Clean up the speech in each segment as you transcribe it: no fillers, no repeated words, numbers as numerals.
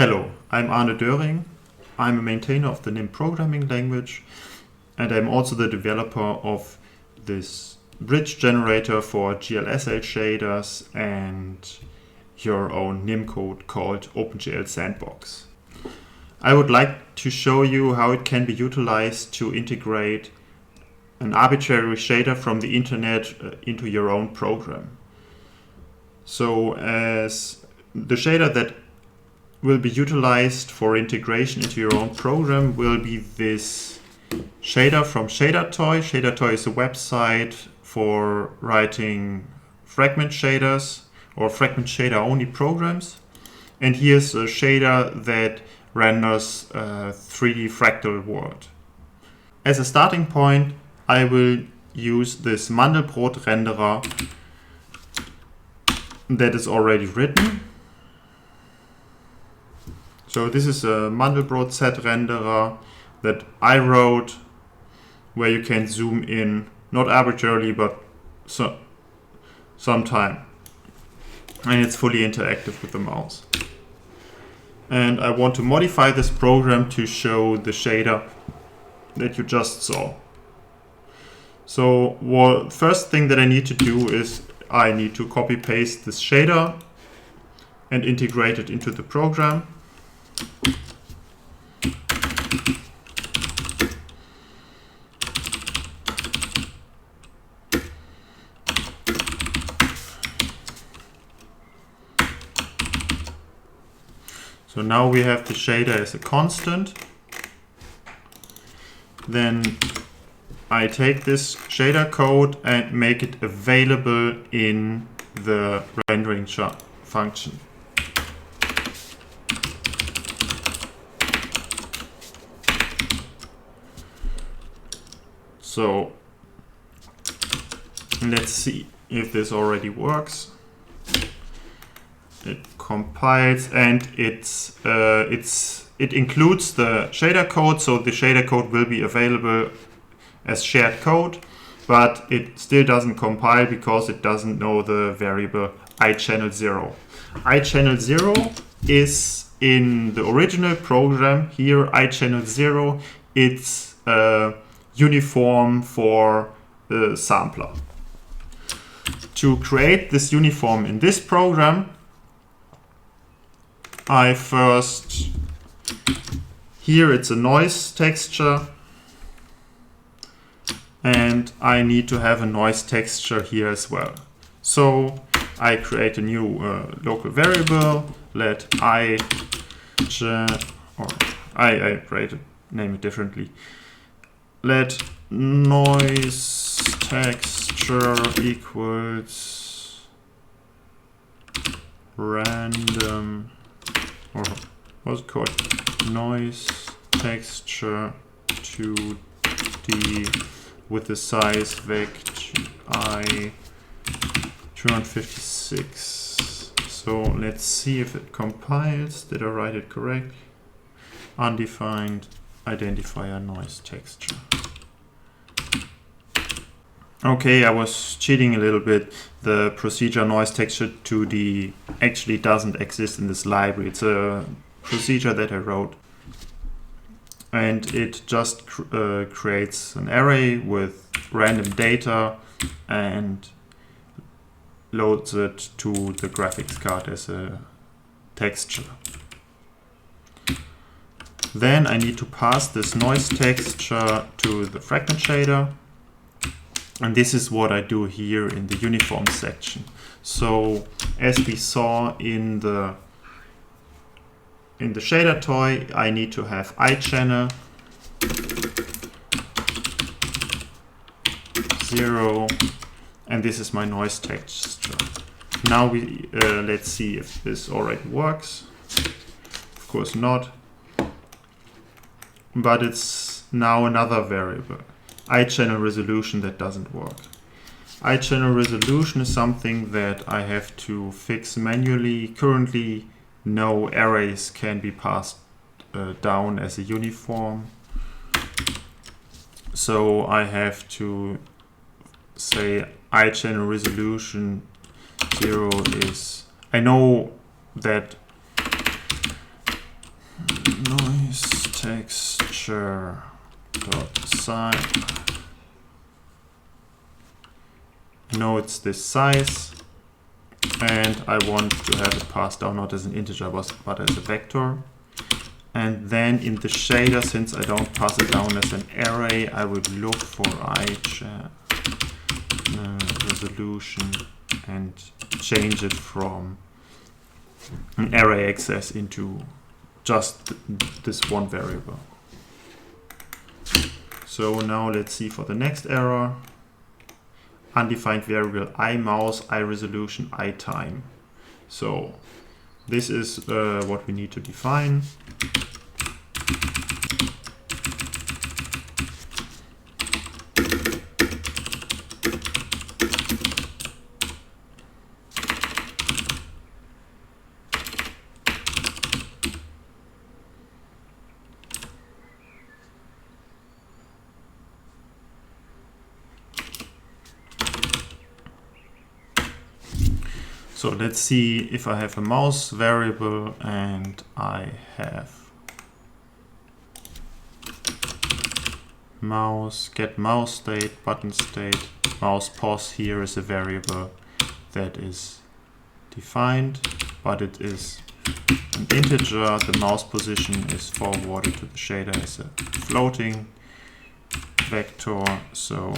Hello, I'm Arne Döring. I'm a maintainer of the NIM programming language, and I'm also the developer of this bridge generator for GLSL shaders and your own NIM code called OpenGL Sandbox. I would like to show you how it can be utilized to integrate an arbitrary shader from the internet into your own program. So as the shader that will be utilized for integration into your own program will be this shader from Shadertoy. Shadertoy is a website for writing fragment shaders or fragment shader only programs. And here's a shader that renders a 3D fractal world. As a starting point, I will use this Mandelbrot renderer that is already written. So this is a Mandelbrot set renderer that I wrote, where you can zoom in, not arbitrarily, but sometime. And it's fully interactive with the mouse. And I want to modify this program to show the shader that you just saw. So first thing that I need to do is I need to copy paste this shader and integrate it into the program. So now we have the shader as a constant. Then I take this shader code and make it available in the rendering function. So let's see if this already works. It compiles and it includes the shader code, so the shader code will be available as shared code, but it still doesn't compile because it doesn't know the variable iChannel0. iChannel0 is in the original program. Here iChannel0, it's uniform for the sampler. To create this uniform in this program, here it's a noise texture, and I need to have a noise texture here as well. So I create a new local variable, let name it differently. Let noise texture equals random, or what's it called? Noise texture 2D with the size vect I 256. So let's see if it compiles. Did I write it correct? Undefined identifier noise texture. Okay, I was cheating a little bit. The procedure noise texture 2D actually doesn't exist in this library. It's a procedure that I wrote. And it just creates an array with random data and loads it to the graphics card as a texture. Then I need to pass this noise texture to the fragment shader. And this is what I do here in the uniform section. So as we saw in the Shadertoy, I need to have iChannel0, and this is my noise texture. Now let's see if this already works. Of course not, but it's now another variable, iChannel resolution, that doesn't work. iChannel resolution is something that I have to fix manually. Currently, no arrays can be passed down as a uniform. So I have to say iChannel resolution 0 is, I know that texture dot size. No, it's this size, and I want to have it passed down not as an integer but as a vector. And then in the shader, since I don't pass it down as an array, I would look for resolution and change it from an array access into just this one variable. So now let's see for the next error. Undefined variable iMouse, iResolution, iTime. So this is what we need to define. So let's see if I have a mouse variable and I have mouse, get mouse state, button state, mouse pos here is a variable that is defined, but it is an integer. The mouse position is forwarded to the shader as a floating vector, so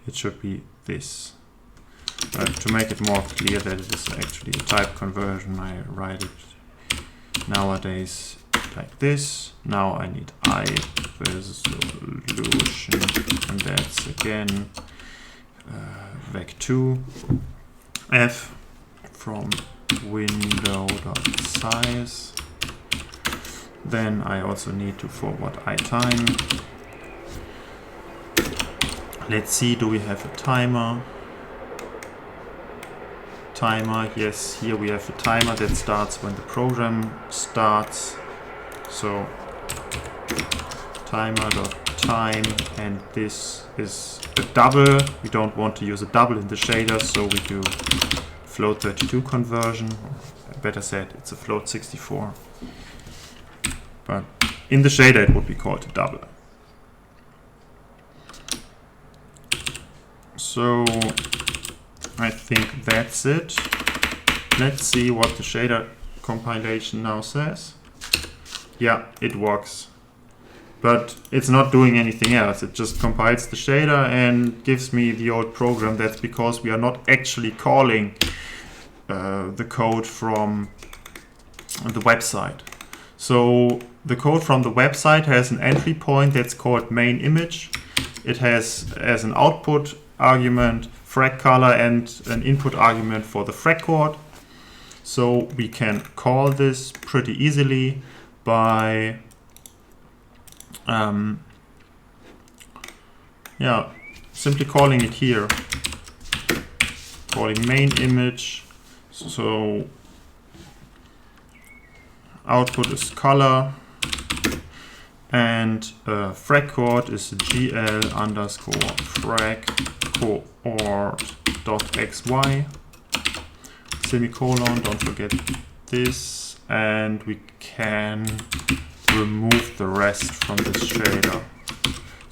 it should be this. To make it more clear that it is actually a type conversion, I write it nowadays like this. Now I need iResolution, and that's again vec2 f from window.size. Then I also need to forward iTime. Let's see, do we have a timer? Timer, yes, here we have a timer that starts when the program starts. So timer.time, and this is a double. We don't want to use a double in the shader, so we do float 32 conversion. Better said, it's a float 64. But in the shader it would be called a double. So I think that's it. Let's see what the shader compilation now says. Yeah, it works. But it's not doing anything else. It just compiles the shader and gives me the old program. That's because we are not actually calling the code from the website. So the code from the website has an entry point that's called main image. It has as an output argument frag color and an input argument for the frag chord. So we can call this pretty easily by simply calling it here, calling main image. So output is color, and frag chord is gl underscore frag chord.xy, semicolon, don't forget this, and we can remove the rest from this shader.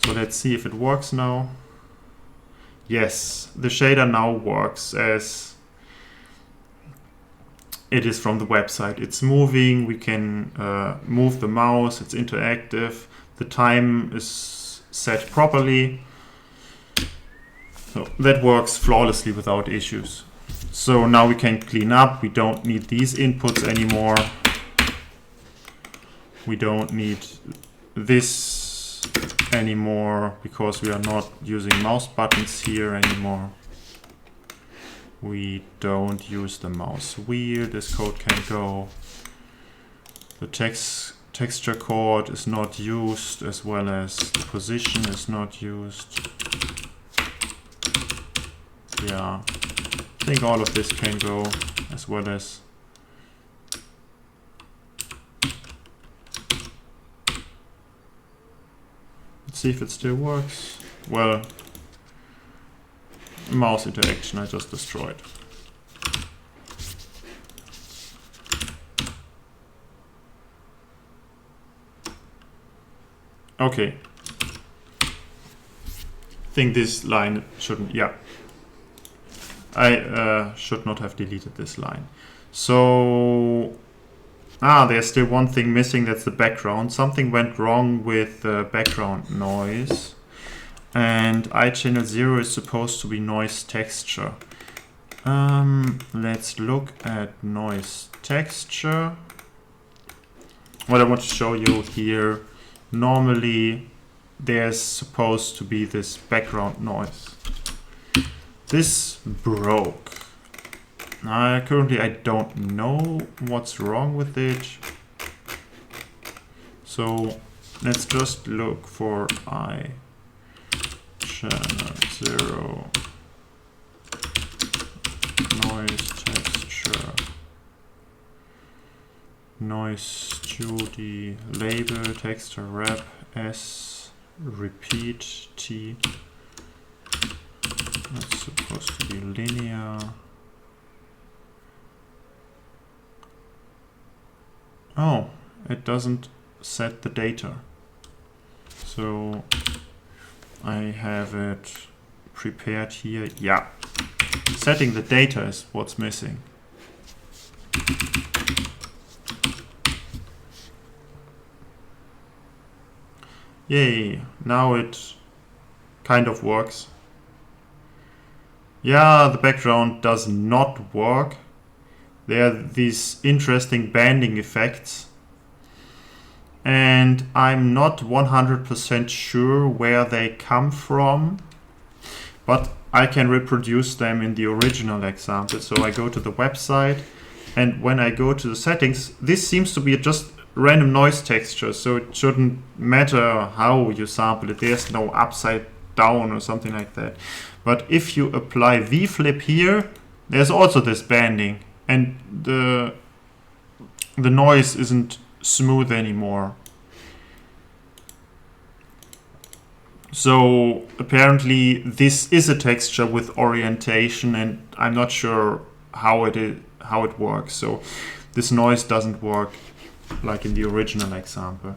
So let's see if it works now. Yes, the shader now works as it is from the website. It's moving, we can move the mouse, it's interactive, the time is set properly. So that works flawlessly without issues. So now we can clean up. We don't need these inputs anymore. We don't need this anymore because we are not using mouse buttons here anymore. We don't use the mouse wheel. This code can go. The texture chord is not used, as well as the position is not used. Yeah, I think all of this can go, as well as let's see if it still works. Well, mouse interaction I just destroyed. Okay. I think this line shouldn't, yeah. I should not have deleted this line. So, there's still one thing missing, that's the background. Something went wrong with the background noise. And iChannel 0 is supposed to be noise texture. Let's look at noise texture. What I want to show you here, normally there's supposed to be this background noise. This broke. Currently I don't know what's wrong with it. So let's just look for iChannel 0 noise texture, noise studio label texture wrap s repeat t. That's supposed to be linear. Oh, it doesn't set the data. So I have it prepared here. Yeah, setting the data is what's missing. Yay, now it kind of works. Yeah, the background does not work. There are these interesting banding effects. And I'm not 100% sure where they come from, but I can reproduce them in the original example. So I go to the website, and when I go to the settings, this seems to be just random noise texture, so it shouldn't matter how you sample it. There's no upside down or something like that. But if you apply V-flip here, there's also this banding, and the noise isn't smooth anymore. So apparently this is a texture with orientation, and I'm not sure how it works. So this noise doesn't work like in the original example.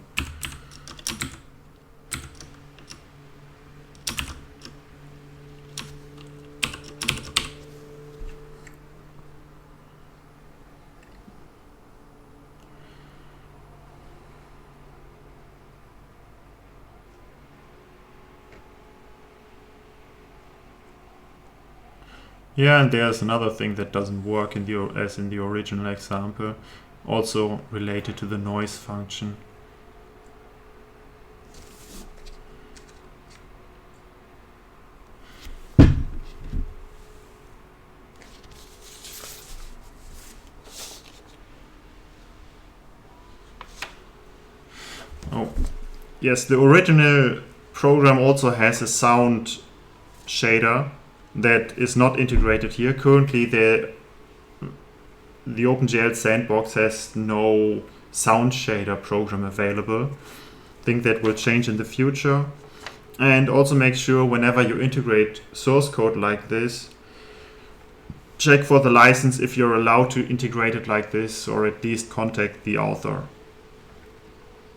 Yeah, and there's another thing that doesn't work as in the original example, also related to the noise function. Oh, yes, the original program also has a sound shader that is not integrated here. Currently, the OpenGL Sandbox has no sound shader program available. I think that will change in the future. And also make sure whenever you integrate source code like this, check for the license if you're allowed to integrate it like this, or at least contact the author.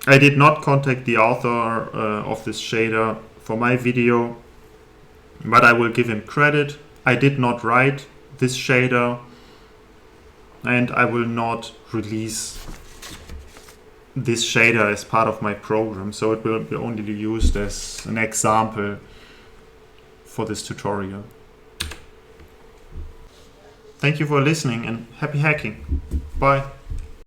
I did not contact the author of this shader for my video, but I will give him credit. I did not write this shader, and I will not release this shader as part of my program, so it will be only used as an example for this tutorial. Thank you for listening, and happy hacking. Bye.